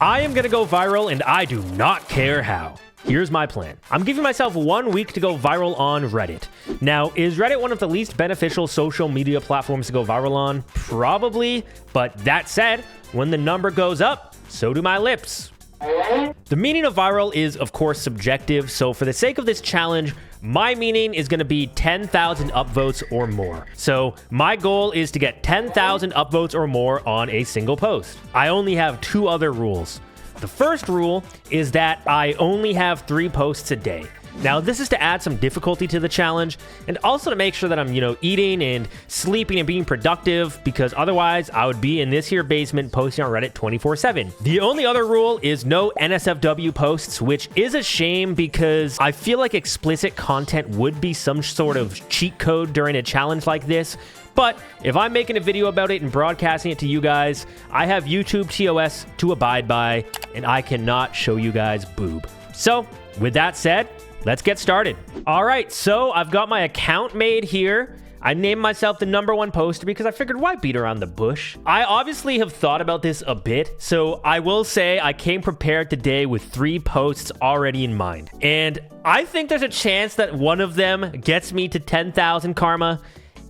I am gonna go viral and I do not care how. Here's my plan. I'm giving myself 1 week to go viral on Reddit. Now, is Reddit one of the least beneficial social media platforms to go viral on? Probably, but that said, when the number goes up, so do my lips. The meaning of viral is, of course, subjective, so for the sake of this challenge, my meaning is going to be 10,000 upvotes or more. So my goal is to get 10,000 upvotes or more on a single post. I only have 2 other rules. The first rule is that I only have 3 posts a day. Now, this is to add some difficulty to the challenge and also to make sure that I'm, eating and sleeping and being productive, because otherwise I would be in this here basement posting on Reddit 24/7. The only other rule is no NSFW posts, which is a shame because I feel like explicit content would be some sort of cheat code during a challenge like this. But if I'm making a video about it and broadcasting it to you guys, I have YouTube TOS to abide by, and I cannot show you guys boob. So, with that said, let's get started. All right, so I've got my account made here. I named myself the #1 poster because I figured why beat around the bush? I obviously have thought about this a bit, so I will say I came prepared today with 3 posts already in mind. And I think there's a chance that one of them gets me to 10,000 karma.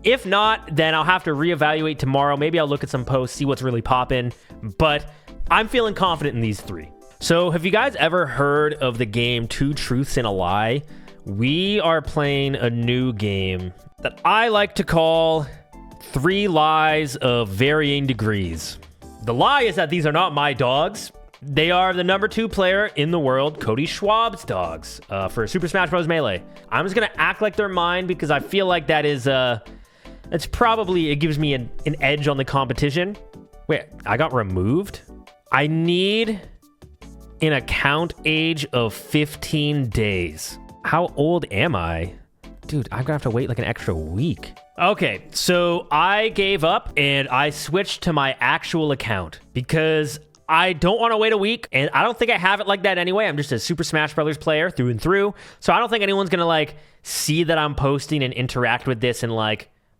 If not, then I'll have to reevaluate tomorrow. Maybe I'll look at some posts, see what's really popping. But I'm feeling confident in these 3. So have you guys ever heard of the game 2 Truths and a Lie? We are playing a new game that I like to call 3 Lies of Varying Degrees. The lie is that these are not my dogs. They are the #2 player in the world, Cody Schwab's dogs, for Super Smash Bros. Melee. I'm just going to act like they're mine because I feel like that is... It's probably, it gives me an edge on the competition. Wait, I got removed? I need an account age of 15 days. How old am I? Dude, I'm gonna have to wait like an extra week. Okay, so I gave up and I switched to my actual account because I don't want to wait a week, and I don't think I have it like that anyway. I'm just a Super Smash Bros. Player through and through, so I don't think anyone's gonna see that I'm posting and interact with this and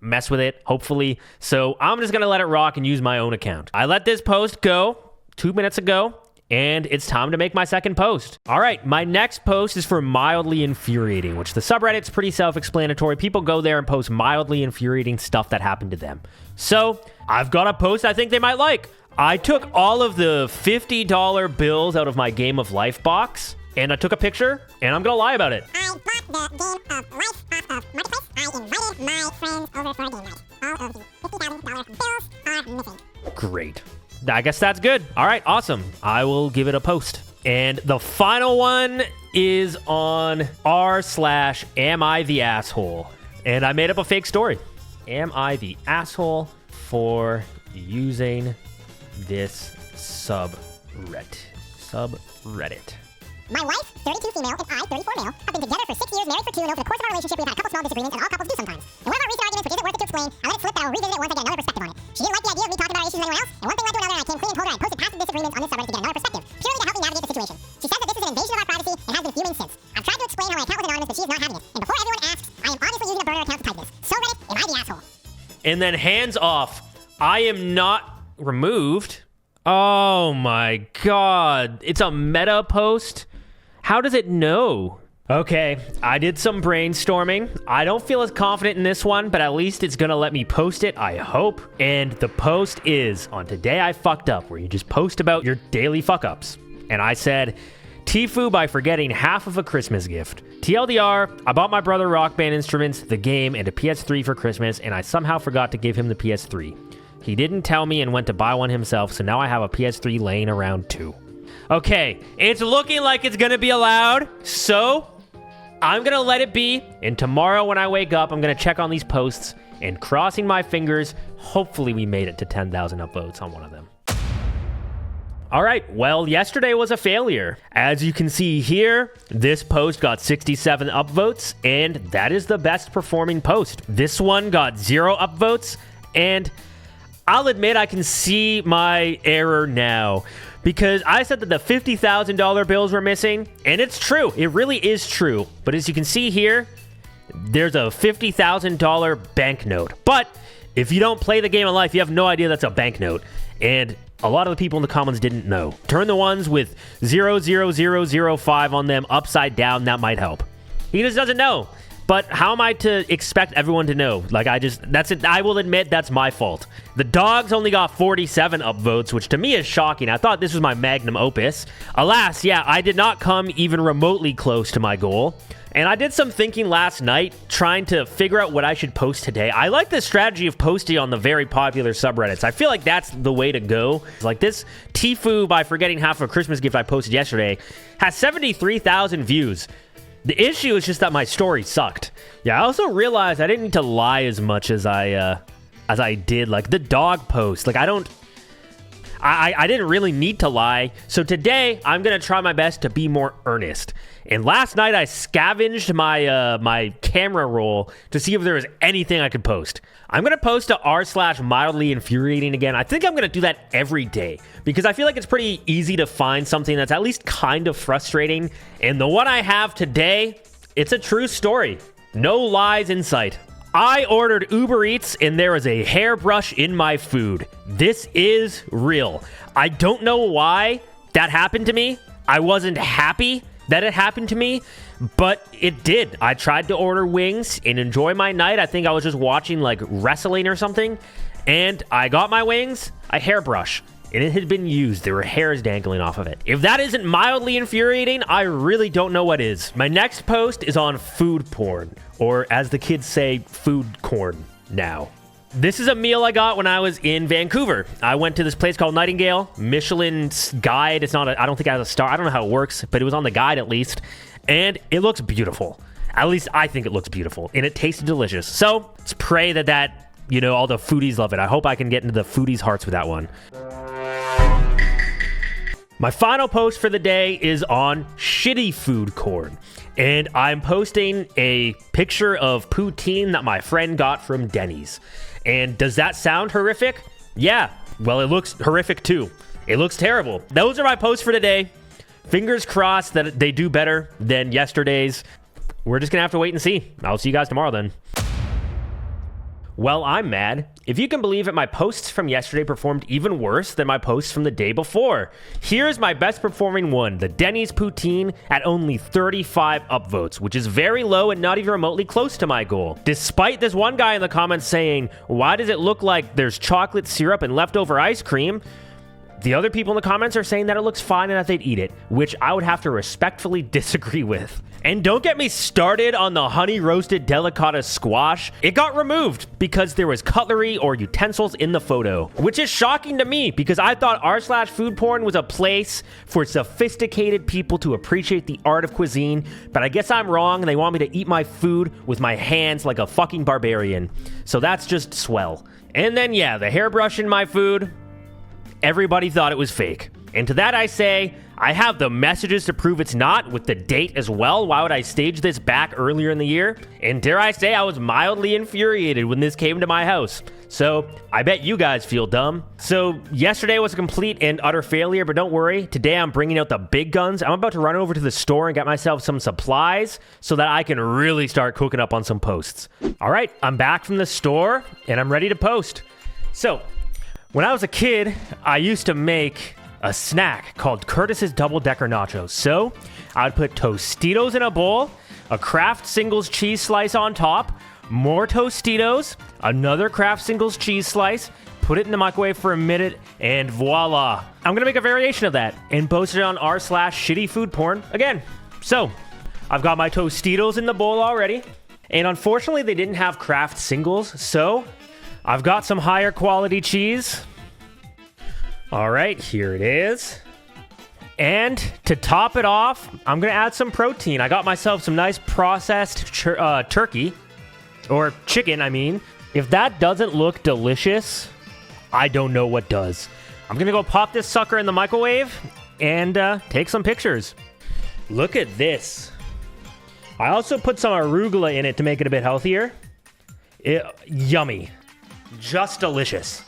mess with it, hopefully. So I'm just gonna let it rock and use my own account. I let this post go 2 minutes ago, and it's time to make my second post. All right, my next post is for Mildly Infuriating, which the subreddit's pretty self-explanatory. People go there and post mildly infuriating stuff that happened to them. So I've got a post I think they might like. I took all of the $50 bills out of my Game of Life box, and I took a picture, and I'm gonna lie about it. I bought the Game of Life off of Marketplace. I invited my friends over for game night. All of the $50,000 bills are missing. Great. I guess that's good. All right, awesome. I will give it a post. And the final one is on r/am I the asshole? And I made up a fake story. Am I the asshole for using this subreddit? My wife, 32 female, and I, 34 male, have been together for 6 years, married for 2, and over the course of our relationship, we've had a couple small disagreements, and all couples do sometimes. In one of our recent arguments, which isn't worth it to explain, I let it slip that I'll revisit it once I get another perspective on it. She didn't like the idea of me talking about our issues with anyone else, and one thing led to another, and I came clean and told her I posted past the disagreements on this subreddit to get another perspective, purely to help me navigate the situation. She says that this is an invasion of our privacy, and has been fuming since. I've tried to explain how my account was anonymous, but she is not having it. And before everyone asks, I am obviously using a burner account to type this. So Reddit, am I the asshole? And then hands off. I am not removed. Oh my God. It's a meta post. How does it know? Okay, I did some brainstorming. I don't feel as confident in this one, but at least it's gonna let me post it, I hope. And the post is on Today I Fucked Up, where you just post about your daily fuck-ups. And I said, Tfue by forgetting half of a Christmas gift. TLDR, I bought my brother Rock Band instruments, the game, and a PS3 for Christmas, and I somehow forgot to give him the PS3. He didn't tell me and went to buy one himself, so now I have a PS3 laying around too. Okay, it's looking like it's gonna be allowed, so I'm gonna let it be, and tomorrow when I wake up, I'm gonna check on these posts, and crossing my fingers, hopefully we made it to 10,000 upvotes on one of them. All right, well, yesterday was a failure. As you can see here, this post got 67 upvotes, and that is the best performing post. This one got 0 upvotes, and I'll admit I can see my error now, because I said that the $50,000 bills were missing, and it's true. It really is true. But as you can see here, there's a $50,000 banknote. But if you don't play the game of life, you have no idea that's a banknote. and a lot of the people in the comments didn't know. Turn the ones with 00005 on them upside down. That might help. He just doesn't know. But how am I to expect everyone to know? Like, that's it. I will admit that's my fault. The dogs only got 47 upvotes, which to me is shocking. I thought this was my magnum opus. Alas, yeah, I did not come even remotely close to my goal. And I did some thinking last night, trying to figure out what I should post today. I like the strategy of posting on the very popular subreddits. I feel like that's the way to go. Like this Tfue by forgetting half of a Christmas gift I posted yesterday has 73,000 views. The issue is just that my story sucked. Yeah, I also realized I didn't need to lie as much as I did. Like the dog post. Like I didn't really need to lie. So today I'm gonna try my best to be more earnest. And last night I scavenged my my camera roll to see if there was anything I could post. I'm gonna post to r/mildly infuriating again. I think I'm gonna do that every day because I feel like it's pretty easy to find something that's at least kind of frustrating. And the one I have today, it's a true story. No lies in sight. I ordered Uber Eats and there is a hairbrush in my food. This is real. I don't know why that happened to me. I wasn't happy that it happened to me, but it did. I tried to order wings and enjoy my night. I think I was just watching like wrestling or something, and I got my wings, a hairbrush, and it had been used. There were hairs dangling off of it. If that isn't mildly infuriating, I really don't know what is. My next post is on food porn, or as the kids say, food corn now. This is a meal I got when I was in Vancouver. I went to this place called Nightingale, Michelin's guide. It's not I don't think it has a star. I don't know how it works, but it was on the guide at least. And it looks beautiful. At least I think it looks beautiful. And it tasted delicious. So let's pray that, you know, all the foodies love it. I hope I can get into the foodies' hearts with that one. My final post for the day is on shitty food corn. And I'm posting a picture of poutine that my friend got from Denny's. And does that sound horrific? Yeah. Well, it looks horrific too. It looks terrible. Those are my posts for today. Fingers crossed that they do better than yesterday's. We're just gonna have to wait and see. I'll see you guys tomorrow then. Well, I'm mad. If you can believe it, my posts from yesterday performed even worse than my posts from the day before. Here's my best performing one, the Denny's poutine at only 35 upvotes, which is very low and not even remotely close to my goal. Despite this one guy in the comments saying, why does it look like there's chocolate syrup and leftover ice cream? The other people in the comments are saying that it looks fine and that they'd eat it, which I would have to respectfully disagree with. And don't get me started on the honey roasted delicata squash. It got removed because there was cutlery or utensils in the photo, which is shocking to me because I thought r/food porn was a place for sophisticated people to appreciate the art of cuisine, but I guess I'm wrong and they want me to eat my food with my hands like a fucking barbarian. So that's just swell. And then yeah, the hairbrush in my food, everybody thought it was fake. And to that I say, I have the messages to prove it's not, with the date as well. Why would I stage this back earlier in the year? And dare I say, I was mildly infuriated when this came to my house. So I bet you guys feel dumb. So yesterday was a complete and utter failure, but don't worry. Today I'm bringing out the big guns. I'm about to run over to the store and get myself some supplies so that I can really start cooking up on some posts. All right, I'm back from the store and I'm ready to post. So when I was a kid, I used to make a snack called Curtis's Double Decker Nachos. So I would put Tostitos in a bowl, a Kraft Singles cheese slice on top, more Tostitos, another Kraft Singles cheese slice, put it in the microwave for a minute, and voila. I'm gonna make a variation of that and post it on r/shitty food porn again. So I've got my Tostitos in the bowl already, and unfortunately they didn't have Kraft Singles, so I've got some higher quality cheese. All right, here it is. And to top it off, I'm gonna add some protein. I got myself some nice processed turkey, or chicken, I mean. If that doesn't look delicious, I don't know what does. I'm gonna go pop this sucker in the microwave and take some pictures. Look at this. I also put some arugula in it to make it a bit healthier. Yummy. Just delicious.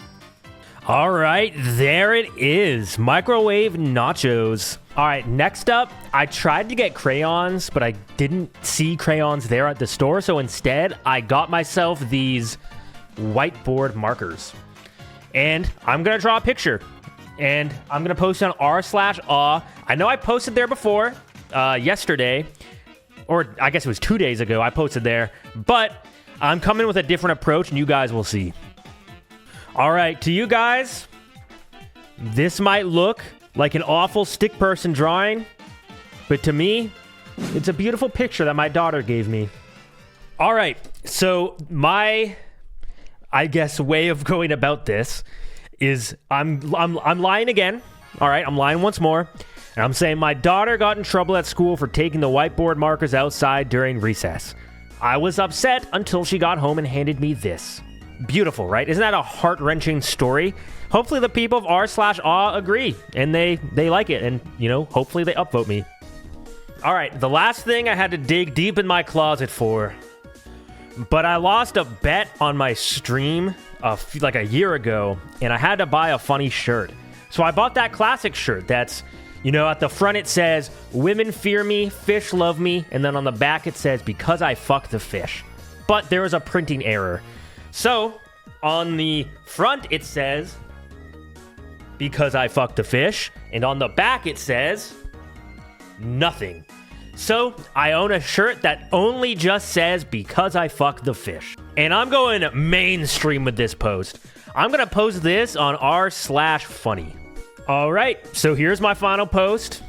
All right, there it is. Microwave nachos. All right, next up, I tried to get crayons, but I didn't see crayons there at the store. So instead, I got myself these whiteboard markers. and I'm going to draw a picture. And I'm going to post it on r/aw. I know I posted there before, yesterday, or I guess it was 2 days ago I posted there, but I'm coming with a different approach, and you guys will see. All right, to you guys, this might look like an awful stick person drawing, but to me, it's a beautiful picture that my daughter gave me. All right, so my, I guess, way of going about this is I'm lying again. All right, I'm lying once more. And I'm saying my daughter got in trouble at school for taking the whiteboard markers outside during recess. I was upset until she got home and handed me this. Beautiful, right? Isn't that a heart-wrenching story? Hopefully the people of r/aw agree and they like it, and, you know, hopefully they upvote me. All right, the last thing I had to dig deep in my closet for, but I lost a bet on my stream like a year ago, and I had to buy a funny shirt. So I bought that classic shirt that's, you know, at the front it says, "Women fear me, fish love me," and then on the back it says, "Because I fuck the fish." But there was a printing error. So on the front it says, "Because I fuck the fish," and on the back it says, nothing. So I own a shirt that only just says, "Because I fuck the fish." And I'm going mainstream with this post. I'm going to post this on r/funny. All right, so here's my final post.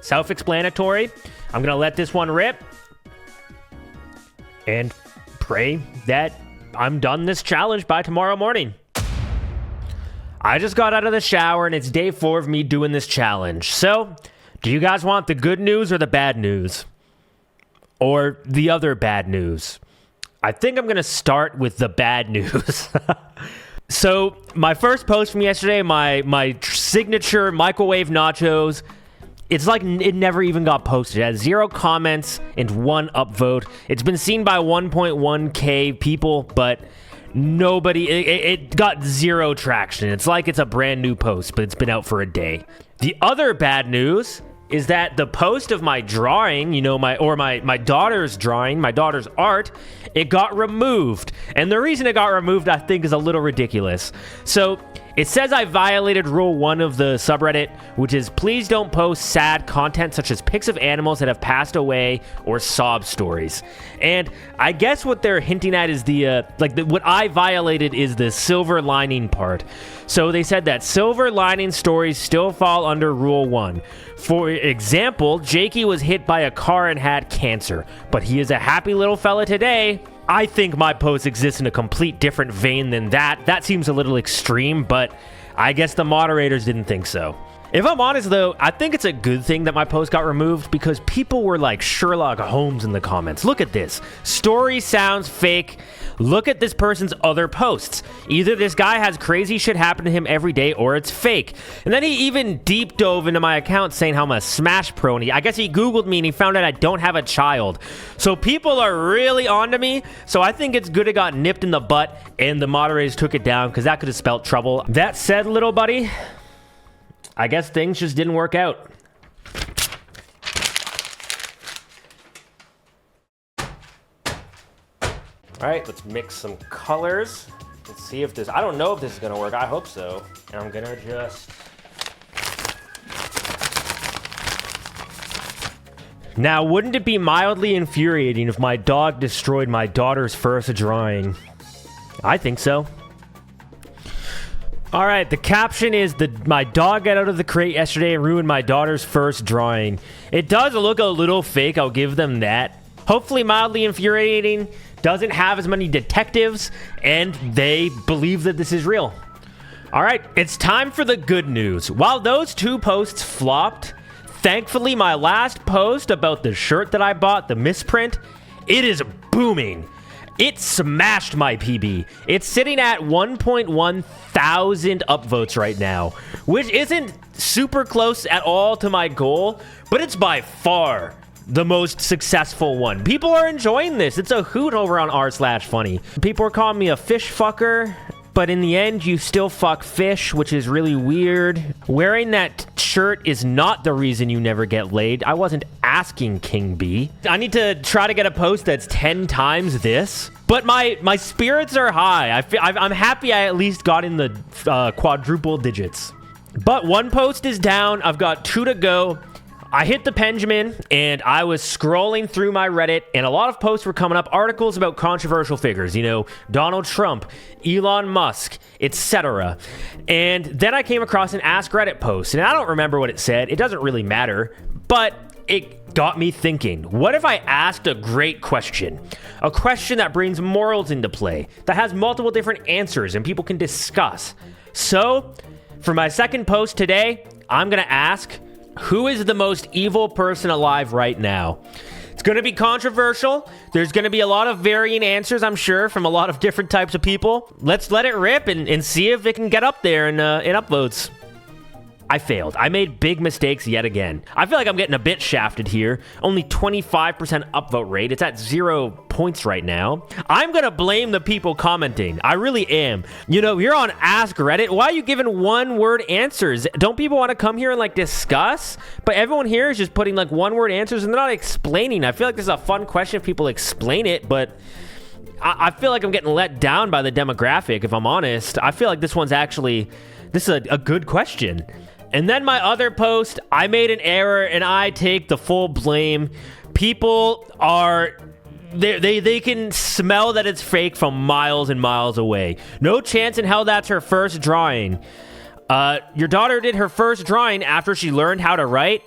Self-explanatory. I'm going to let this one rip and pray that I'm done this challenge by tomorrow morning. I just got out of the shower and it's day 4 of me doing this challenge. So, do you guys want the good news or the bad news? Or the other bad news? I think I'm going to start with the bad news. So, my first post from yesterday, my signature microwave nachos, it's like it never even got posted. It has 0 comments and 1 upvote. It's been seen by 1.1k people, but nobody, it got 0 traction. It's like it's a brand new post, but it's been out for a day. The other bad news is that the post of my drawing, you know, my daughter's drawing, my daughter's art, it got removed. And the reason it got removed, I think, is a little ridiculous. So it says I violated rule 1 of the subreddit, which is please don't post sad content such as pics of animals that have passed away or sob stories. And I guess what they're hinting at is what I violated is the silver lining part. So they said that silver lining stories still fall under rule 1. For example, Jakey was hit by a car and had cancer, but he is a happy little fella today. I think my post exists in a complete different vein than that. That seems a little extreme, but I guess the moderators didn't think so. If I'm honest, though, I think it's a good thing that my post got removed because people were like Sherlock Holmes in the comments. Look at this. Story sounds fake. Look at this person's other posts. Either this guy has crazy shit happen to him every day or it's fake. And then he even deep dove into my account saying how I'm a Smash Pro. And I guess he Googled me and he found out I don't have a child. So people are really onto me. So I think it's good it got nipped in the butt and the moderators took it down because that could have spelled trouble. That said, little buddy, I guess things just didn't work out. All right, let's mix some colors. Let's see if this, I don't know if this is gonna work. I hope so. And I'm gonna just. Now, wouldn't it be mildly infuriating if my dog destroyed my daughter's first drawing? I think so. All right, the caption is my dog got out of the crate yesterday and ruined my daughter's first drawing. It does look a little fake, I'll give them that. Hopefully mildly infuriating, doesn't have as many detectives, and they believe that this is real. All right, it's time for the good news. While those 2 posts flopped, thankfully my last post about the shirt that I bought, the misprint, it is booming. It smashed my PB. It's sitting at 1.1 thousand upvotes right now, which isn't super close at all to my goal, but it's by far the most successful one. People are enjoying this. It's a hoot over on r/funny. People are calling me a fish fucker. but in the end, you still fuck fish, which is really weird. Wearing that shirt is not the reason you never get laid. I wasn't asking, King B. I need to try to get a post that's 10 times this. But my spirits are high. I'm happy I at least got in the quadruple digits. But one post is down. I've got 2 to go. I hit the Benjamin, and I was scrolling through my Reddit, and a lot of posts were coming up, articles about controversial figures, you know, Donald Trump, Elon Musk, etc. And then I came across an Ask Reddit post, and I don't remember what it said. It doesn't really matter, but it got me thinking. What if I asked a great question? A question that brings morals into play, that has multiple different answers, and people can discuss. So, for my second post today, I'm going to ask, who is the most evil person alive right now? It's going to be controversial. There's going to be a lot of varying answers, I'm sure, from a lot of different types of people. Let's let it rip and see if it can get up there in upvotes. I failed. I made big mistakes yet again. I feel like I'm getting a bit shafted here. Only 25% upvote rate. It's at 0 points right now. I'm gonna blame the people commenting. I really am. You know, you're on Ask Reddit. Why are you giving one-word answers? Don't people want to come here and like discuss? But everyone here is just putting like one-word answers and they're not explaining. I feel like this is a fun question if people explain it, but I feel like I'm getting let down by the demographic, if I'm honest. I feel like this is a good question. And then my other post, I made an error and I take the full blame. People are, they can smell that it's fake from miles and miles away. No chance in hell that's her first drawing. Your daughter did her first drawing after she learned how to write.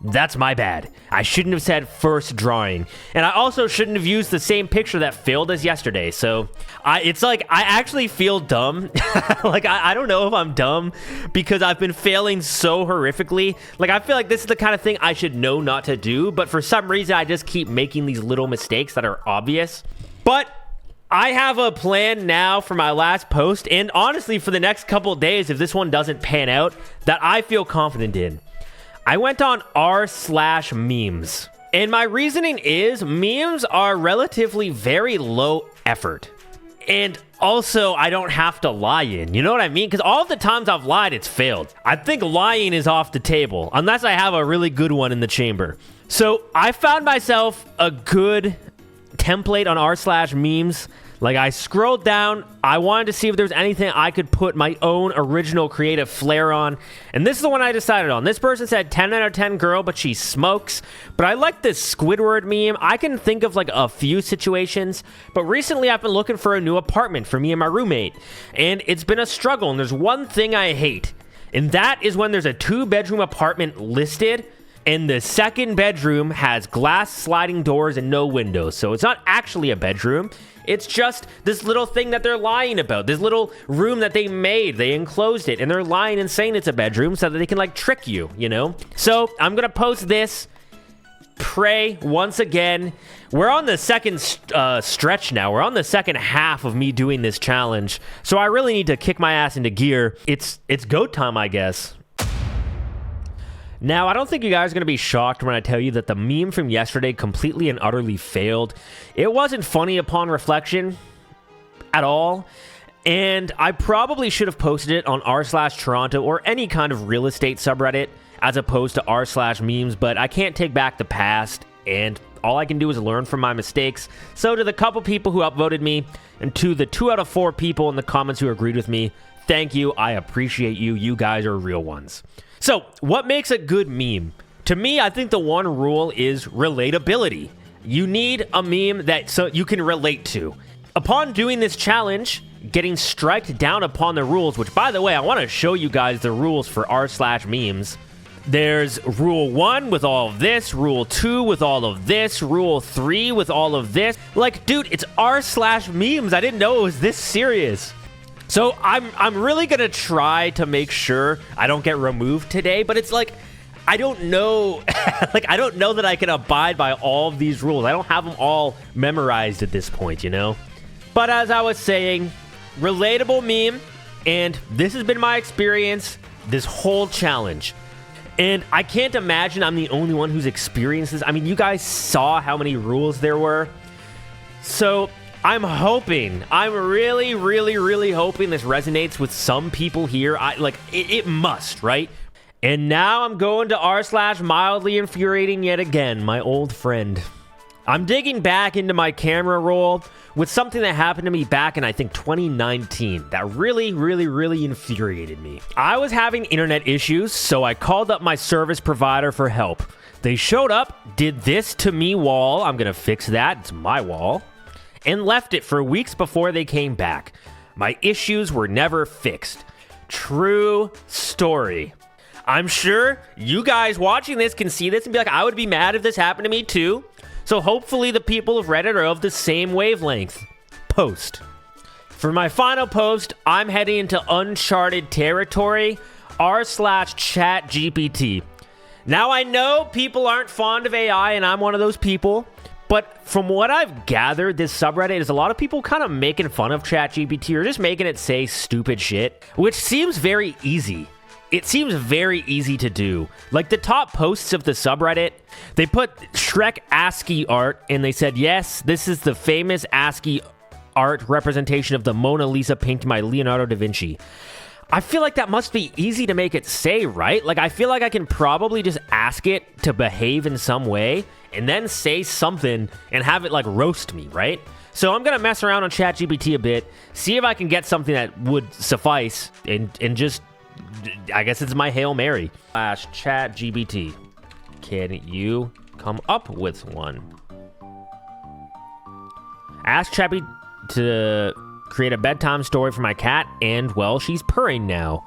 That's my bad. I shouldn't have said first drawing. And I also shouldn't have used the same picture that failed as yesterday. So it's like I actually feel dumb. Like I don't know if I'm dumb because I've been failing so horrifically. Like I feel like this is the kind of thing I should know not to do. But for some reason, I just keep making these little mistakes that are obvious. But I have a plan now for my last post. And honestly, for the next couple of days, if this one doesn't pan out, that I feel confident in. I went on r/memes, and my reasoning is memes are relatively very low effort, and also I don't have to lie in, you know what I mean? Because all of the times I've lied, it's failed. I think lying is off the table, unless I have a really good one in the chamber. So I found myself a good template on r/memes. Like I scrolled down, I wanted to see if there was anything I could put my own original creative flair on. And this is the one I decided on. This person said 10 out of 10 girl, but she smokes. But I like this Squidward meme. I can think of like a few situations. But recently I've been looking for a new apartment for me and my roommate. And it's been a struggle. And there's one thing I hate. And that is when there's a 2-bedroom apartment listed. And the second bedroom has glass sliding doors and no windows. So it's not actually a bedroom. It's just this little thing that they're lying about. This little room that they made. They enclosed it. And they're lying and saying it's a bedroom so that they can like trick you, you know? So I'm going to post this. Pray once again. We're on the second stretch now. We're on the second half of me doing this challenge. So I really need to kick my ass into gear. It's go time, I guess. Now, I don't think you guys are going to be shocked when I tell you that the meme from yesterday completely and utterly failed. It wasn't funny upon reflection at all, and I probably should have posted it on r/Toronto or any kind of real estate subreddit as opposed to r/memes, but I can't take back the past, and all I can do is learn from my mistakes. So to the couple people who upvoted me, and to the 2 out of 4 people in the comments who agreed with me, thank you. I appreciate you. You guys are real ones. So, what makes a good meme? To me, I think the one rule is relatability. You need a meme that so you can relate to. Upon doing this challenge, getting striked down upon the rules, which by the way, I want to show you guys the rules for r/memes. There's rule 1 with all of this, rule 2 with all of this, rule 3 with all of this. Like, dude, it's r/memes. I didn't know it was this serious. So I'm really gonna try to make sure I don't get removed today, but it's like I don't know like I don't know that I can abide by all of these rules. I don't have them all memorized at this point, you know? But as I was saying, relatable meme, and this has been my experience this whole challenge. And I can't imagine I'm the only one who's experienced this. I mean, you guys saw how many rules there were. So I'm really, really, really hoping this resonates with some people here. It must, right? And now I'm going to r/mildly infuriating yet again, my old friend. I'm digging back into my camera roll with something that happened to me back in, I think, 2019 that really, really, really infuriated me. I was having internet issues, so I called up my service provider for help. They showed up, did this to me wall. I'm gonna fix that, it's my wall. And left it for weeks before they came back. My issues were never fixed. True story. I'm sure you guys watching this can see this and be like, I would be mad if this happened to me too. So hopefully the people of Reddit are of the same wavelength. Post. For my final post, I'm heading into uncharted territory, r/ChatGPT. Now I know people aren't fond of AI and I'm one of those people, but from what I've gathered, this subreddit is a lot of people kind of making fun of ChatGPT or just making it say stupid shit, which seems very easy. It seems very easy to do. Like the top posts of the subreddit, they put Shrek ASCII art and they said, yes, this is the famous ASCII art representation of the Mona Lisa painted by Leonardo da Vinci. I feel like that must be easy to make it say, right? Like I feel like I can probably just ask it to behave in some way and then say something and have it like roast me, right? So I'm gonna mess around on ChatGPT a bit, see if I can get something that would suffice and just, I guess it's my Hail Mary. /ChatGPT. Can you come up with one? Ask Chappy to create a bedtime story for my cat, and, well, she's purring now.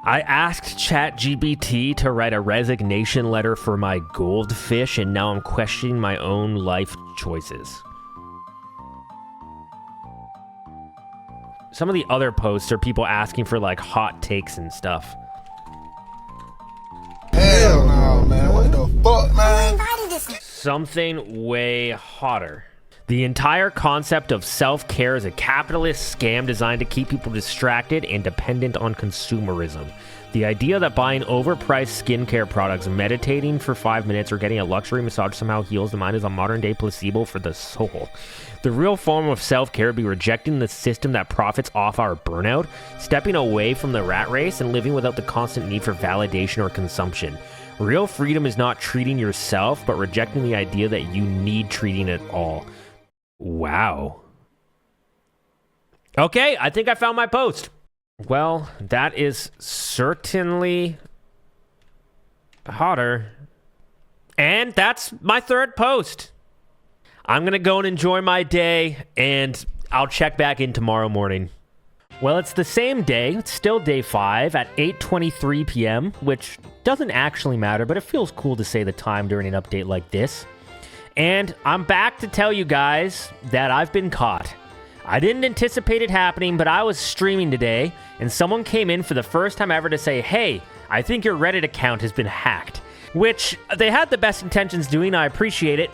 I asked ChatGPT to write a resignation letter for my goldfish, and now I'm questioning my own life choices. Some of the other posts are people asking for, like, hot takes and stuff. Hell no, man. What the fuck, man? Something way hotter. The entire concept of self-care is a capitalist scam designed to keep people distracted and dependent on consumerism. The idea that buying overpriced skincare products, meditating for 5 minutes, or getting a luxury massage somehow heals the mind is a modern-day placebo for the soul. The real form of self-care would be rejecting the system that profits off our burnout, stepping away from the rat race, and living without the constant need for validation or consumption. Real freedom is not treating yourself, but rejecting the idea that you need treating at all. Wow. Okay, I think I found my post. Well, that is certainly hotter. And that's my third post. I'm going to go and enjoy my day, and I'll check back in tomorrow morning. Well, it's the same day. It's still day 5 at 8:23 p.m., which doesn't actually matter, but it feels cool to say the time during an update like this. And I'm back to tell you guys that I've been caught. I didn't anticipate it happening, but I was streaming today, and someone came in for the first time ever to say, hey, I think your Reddit account has been hacked. Which they had the best intentions doing, I appreciate it.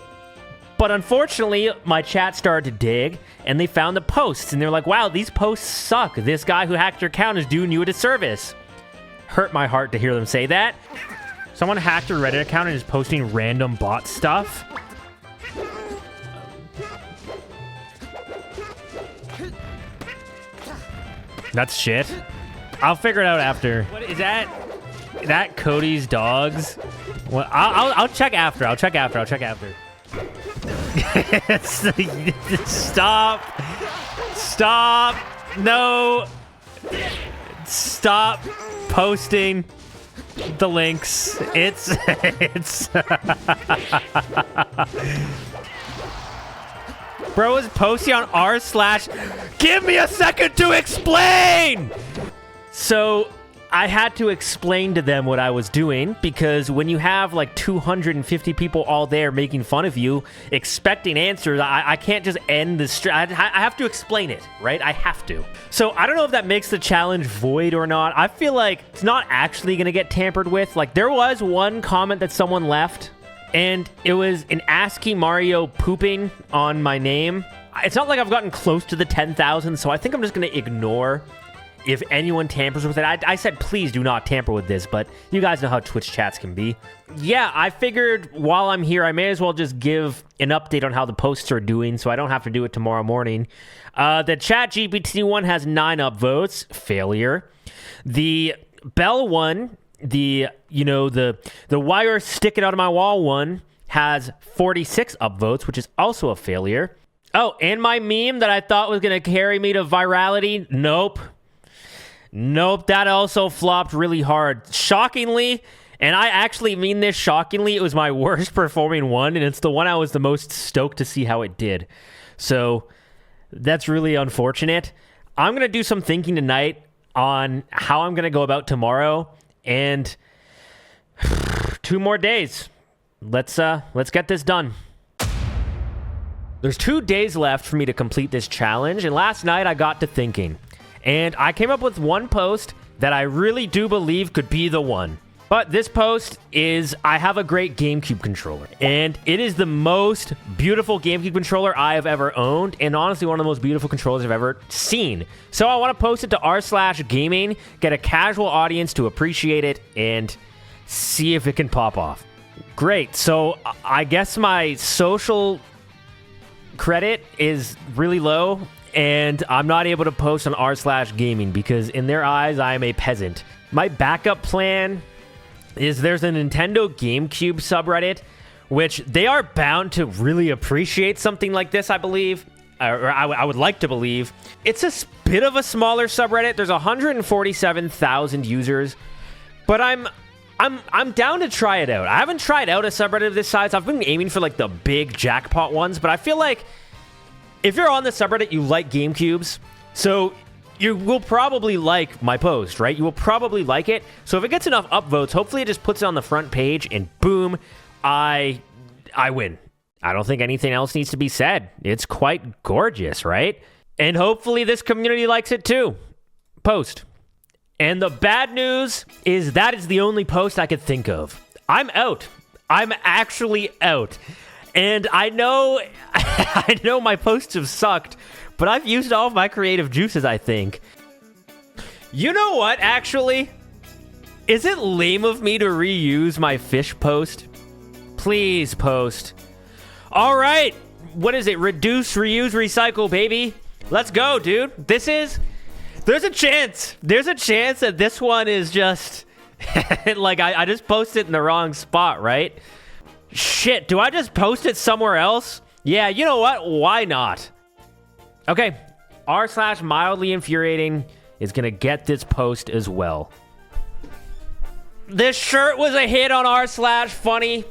But unfortunately, my chat started to dig, and they found the posts, and they're like, wow, these posts suck. This guy who hacked your account is doing you a disservice. Hurt my heart to hear them say that. Someone hacked your Reddit account and is posting random bot stuff. That's shit. I'll figure it out after. What is that? Is that Cody's dogs? Well, I'll check after. I'll check after. Stop. Stop. No. Stop posting the links. It's Bro is posting on r/. Give me a second to explain! So I had to explain to them what I was doing, because when you have like 250 people all there making fun of you, expecting answers, I can't just end the stream. I have to explain it, right? I have to. So I don't know if that makes the challenge void or not. I feel like it's not actually going to get tampered with. Like, there was one comment that someone left, and it was an ASCII Mario pooping on my name. It's not like I've gotten close to the 10,000, so I think I'm just going to ignore if anyone tampers with it. I said, please do not tamper with this, but you guys know how Twitch chats can be. Yeah, I figured while I'm here, I may as well just give an update on how the posts are doing, so I don't have to do it tomorrow morning. The ChatGPT one has 9 upvotes, failure. The Bell one, the wire sticking out of my wall one, has 46 upvotes, which is also a failure. Oh, and my meme that I thought was going to carry me to virality, nope. Nope, that also flopped really hard. Shockingly, and I actually mean this shockingly, it was my worst performing one, and it's the one I was the most stoked to see how it did. So that's really unfortunate. I'm going to do some thinking tonight on how I'm going to go about tomorrow, and 2 more days. Let's get this done. There's 2 days left for me to complete this challenge, and last night I got to thinking, and I came up with one post that I really do believe could be the one. But this post is, I have a great GameCube controller, and it is the most beautiful GameCube controller I have ever owned, and honestly one of the most beautiful controllers I've ever seen. So I want to post it to r/gaming, get a casual audience to appreciate it, and see if it can pop off. Great, so I guess my social credit is really low, and I'm not able to post on r/gaming because in their eyes, I am a peasant. My backup plan is there's a Nintendo GameCube subreddit, which they are bound to really appreciate something like this, I believe. Or I would like to believe. It's a bit of a smaller subreddit. There's 147,000 users, but I'm down to try it out. I haven't tried out a subreddit of this size. I've been aiming for like the big jackpot ones, but I feel like if you're on the subreddit, you like GameCubes, so you will probably like my post, right? You will probably like it. So if it gets enough upvotes, hopefully it just puts it on the front page and boom, I win. I don't think anything else needs to be said. It's quite gorgeous, right? And hopefully this community likes it too. Post. And the bad news is that is the only post I could think of. I'm out. I'm actually out. And I know I know my posts have sucked, but I've used all of my creative juices, I think. You know what, actually? Is it lame of me to reuse my fish post? Please post. All right. What is it? Reduce, reuse, recycle, baby. Let's go, dude. There's a chance. There's a chance that this one is just... like, I just posted it in the wrong spot, right? Shit, do I just post it somewhere else? Yeah, you know what? Why not? Okay, r/mildly infuriating is gonna get this post as well. This shirt was a hit on r/funny.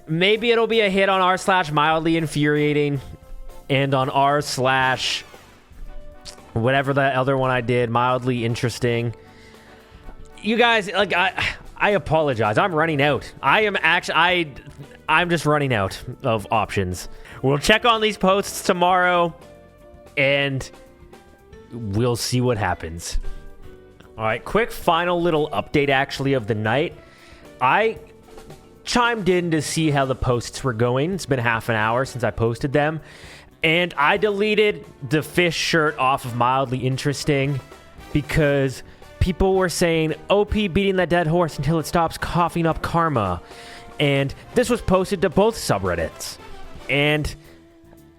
Maybe it'll be a hit on r/mildly infuriating and on r/ whatever the other one I did, mildly interesting. You guys, like, I apologize. I'm running out. I'm just running out of options. We'll check on these posts tomorrow, and we'll see what happens. All right, quick final little update, actually, of the night. I chimed in to see how the posts were going. It's been half an hour since I posted them, and I deleted the fish shirt off of mildly interesting because people were saying, OP beating that dead horse until it stops coughing up karma. And this was posted to both subreddits. And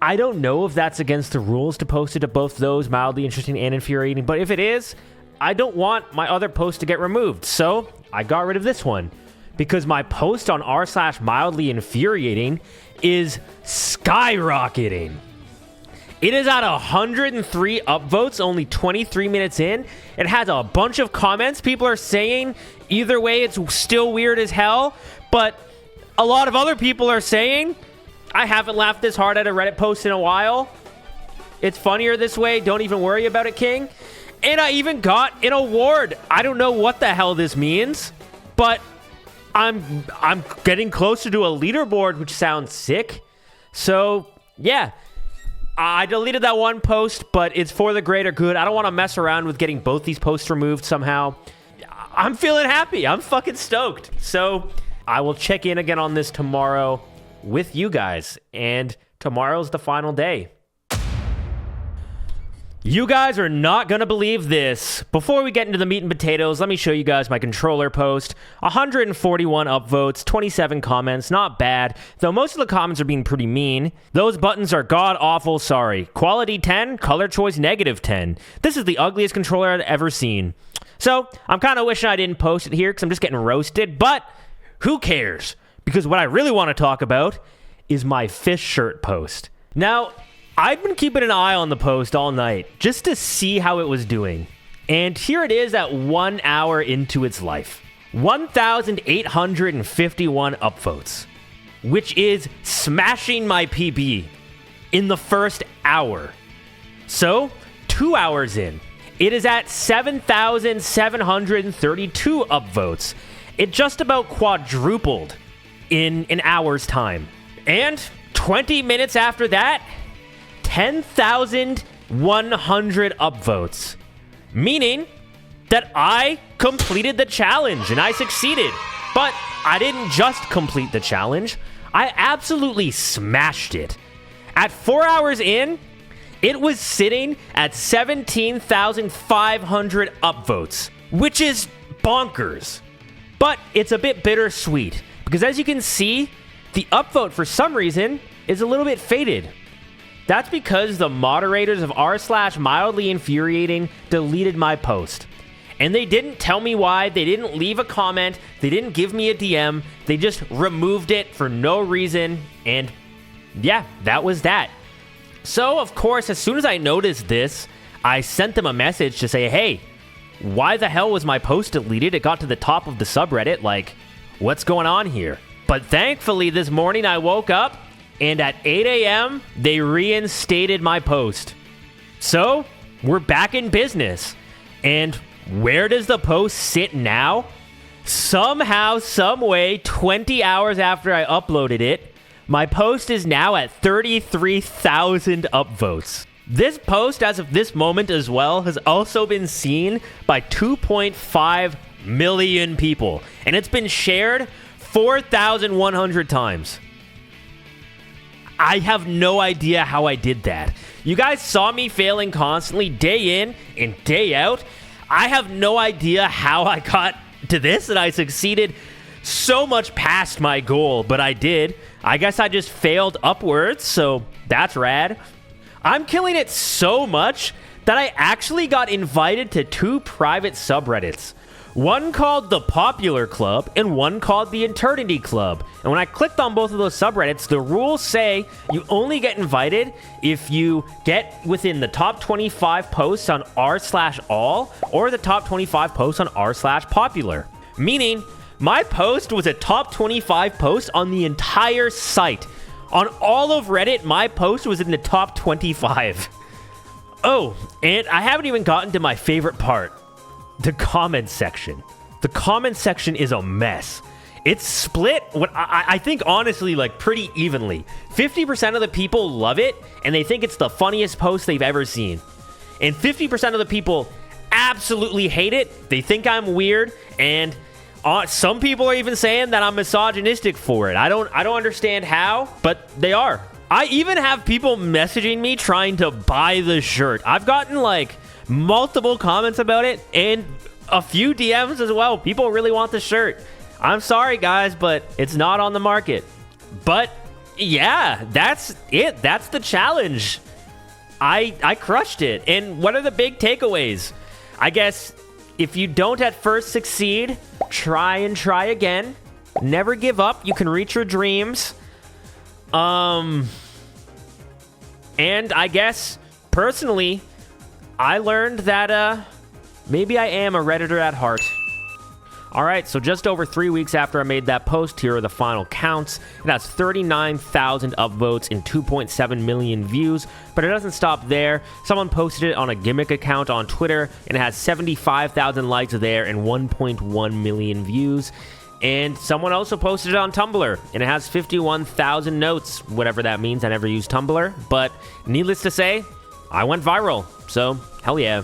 I don't know if that's against the rules to post it to both those, mildly interesting and infuriating. But if it is, I don't want my other post to get removed. So I got rid of this one. Because my post on r/mildly infuriating is skyrocketing. It is at 103 upvotes, only 23 minutes in. It has a bunch of comments. People are saying either way it's still weird as hell, but a lot of other people are saying, I haven't laughed this hard at a Reddit post in a while. It's funnier this way. Don't even worry about it, King. And I even got an award. I don't know what the hell this means, but I'm getting closer to a leaderboard, which sounds sick. So, yeah. I deleted that one post, but it's for the greater good. I don't want to mess around with getting both these posts removed somehow. I'm feeling happy. I'm fucking stoked. So I will check in again on this tomorrow with you guys. And tomorrow's the final day. You guys are not going to believe this. Before we get into the meat and potatoes, let me show you guys my controller post. 141 upvotes, 27 comments, not bad, though most of the comments are being pretty mean. Those buttons are god-awful sorry. Quality 10, color choice -10. This is the ugliest controller I've ever seen. So, I'm kind of wishing I didn't post it here because I'm just getting roasted, but who cares? Because what I really want to talk about is my fish shirt post. Now, I've been keeping an eye on the post all night just to see how it was doing. And here it is at 1 hour into its life. 1,851 upvotes, which is smashing my PB in the first hour. So, 2 hours in, it is at 7,732 upvotes. It just about quadrupled in an hour's time. And 20 minutes after that, 10,100 upvotes, meaning that I completed the challenge and I succeeded. But I didn't just complete the challenge, I absolutely smashed it. At 4 hours in, it was sitting at 17,500 upvotes, which is bonkers. But it's a bit bittersweet, because as you can see, the upvote for some reason is a little bit faded. That's because the moderators of r/mildly infuriating deleted my post. And they didn't tell me why, they didn't leave a comment, they didn't give me a DM, they just removed it for no reason, and yeah, that was that. So, of course, as soon as I noticed this, I sent them a message to say, hey, why the hell was my post deleted? It got to the top of the subreddit, like, what's going on here? But thankfully, this morning I woke up, and at 8 a.m., they reinstated my post. So, we're back in business. And where does the post sit now? Somehow, someway, 20 hours after I uploaded it, my post is now at 33,000 upvotes. This post, as of this moment as well, has also been seen by 2.5 million people. And it's been shared 4,100 times. I have no idea how I did that. You guys saw me failing constantly day in and day out. I have no idea how I got to this and I succeeded so much past my goal, but I did. I guess I just failed upwards, so that's rad. I'm killing it so much that I actually got invited to 2 private subreddits. One called the Popular Club and one called the Eternity Club. And when I clicked on both of those subreddits, the rules say you only get invited if you get within the top 25 posts on r/all or the top 25 posts on r/popular. Meaning, my post was a top 25 post on the entire site. On all of Reddit, my post was in the top 25. Oh, and I haven't even gotten to my favorite part. The comment section. The comment section is a mess. It's split, what I think, honestly, like, pretty evenly. 50% of the people love it, and they think it's the funniest post they've ever seen. And 50% of the people absolutely hate it. They think I'm weird, and some people are even saying that I'm misogynistic for it. I don't understand how, but they are. I even have people messaging me trying to buy the shirt. I've gotten, like, multiple comments about it and a few DMs as well. People really want the shirt. I'm sorry, guys, but it's not on the market. But yeah, that's it. That's the challenge. I crushed it. And what are the big takeaways? I guess if you don't at first succeed, try and try again. Never give up. You can reach your dreams. And I guess personally, I learned that maybe I am a Redditor at heart. Alright, so just over 3 weeks after I made that post, here are the final counts. It has 39,000 upvotes and 2.7 million views, but it doesn't stop there. Someone posted it on a gimmick account on Twitter, and it has 75,000 likes there and 1.1 million views. And someone also posted it on Tumblr, and it has 51,000 notes, whatever that means. I never used Tumblr, but needless to say, I went viral. So, hell yeah.